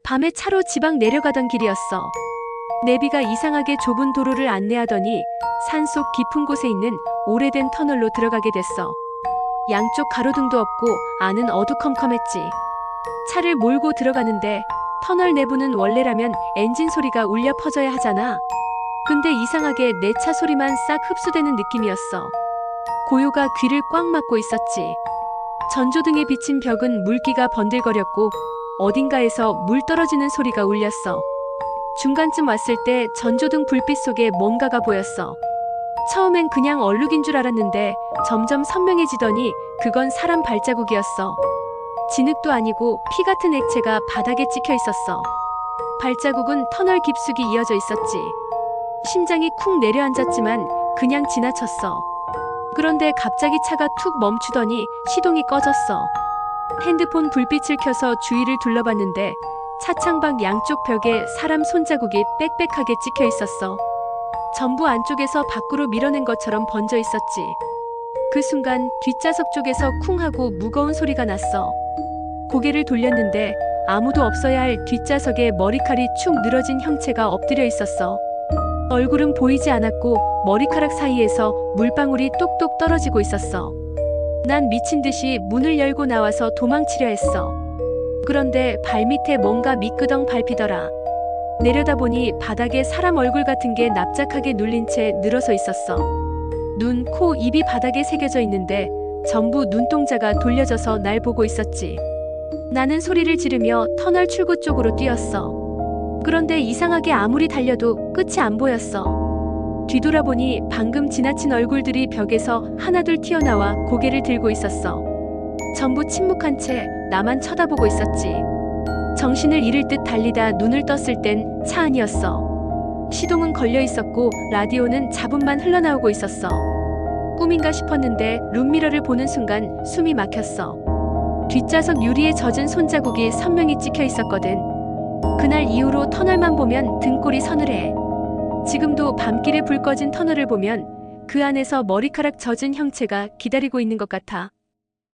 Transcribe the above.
밤에 차로 지방 내려가던 길이었어. 내비가 이상하게 좁은 도로를 안내하더니 산속 깊은 곳에 있는 오래된 터널로 들어가게 됐어. 양쪽 가로등도 없고 안은 어두컴컴했지. 차를 몰고 들어가는데 터널 내부는 원래라면 엔진 소리가 울려 퍼져야 하잖아. 근데 이상하게 내 차 소리만 싹 흡수되는 느낌이었어. 고요가 귀를 꽉 막고 있었지. 전조등에 비친 벽은 물기가 번들거렸고 어딘가에서 물 떨어지는 소리가 울렸어. 중간쯤 왔을 때 전조등 불빛 속에 뭔가가 보였어. 처음엔 그냥 얼룩인 줄 알았는데 점점 선명해지더니 그건 사람 발자국이었어. 진흙도 아니고 피 같은 액체가 바닥에 찍혀 있었어. 발자국은 터널 깊숙이 이어져 있었지. 심장이 쿵 내려앉았지만 그냥 지나쳤어. 그런데 갑자기 차가 툭 멈추더니 시동이 꺼졌어. 핸드폰 불빛을 켜서 주위를 둘러봤는데 차창밖 양쪽 벽에 사람 손자국이 빽빽하게 찍혀 있었어. 전부 안쪽에서 밖으로 밀어낸 것처럼 번져 있었지. 그 순간 뒷좌석 쪽에서 쿵 하고 무거운 소리가 났어. 고개를 돌렸는데 아무도 없어야 할 뒷좌석에 머리칼이 축 늘어진 형체가 엎드려 있었어. 얼굴은 보이지 않았고 머리카락 사이에서 물방울이 똑똑 떨어지고 있었어. 난 미친 듯이 문을 열고 나와서 도망치려 했어. 그런데 발밑에 뭔가 미끄덩 밟히더라. 내려다보니 바닥에 사람 얼굴 같은 게 납작하게 눌린 채 늘어서 있었어. 눈, 코, 입이 바닥에 새겨져 있는데 전부 눈동자가 돌려져서 날 보고 있었지. 나는 소리를 지르며 터널 출구 쪽으로 뛰었어. 그런데 이상하게 아무리 달려도 끝이 안 보였어. 뒤돌아보니 방금 지나친 얼굴들이 벽에서 하나둘 튀어나와 고개를 들고 있었어. 전부 침묵한 채 나만 쳐다보고 있었지. 정신을 잃을 듯 달리다 눈을 떴을 땐 차 안이었어. 시동은 걸려 있었고 라디오는 잡음만 흘러나오고 있었어. 꿈인가 싶었는데 룸미러를 보는 순간 숨이 막혔어. 뒷좌석 유리에 젖은 손자국이 선명히 찍혀 있었거든. 그날 이후로 터널만 보면 등골이 서늘해. 지금도 밤길에 불 꺼진 터널을 보면 그 안에서 머리카락 젖은 형체가 기다리고 있는 것 같아.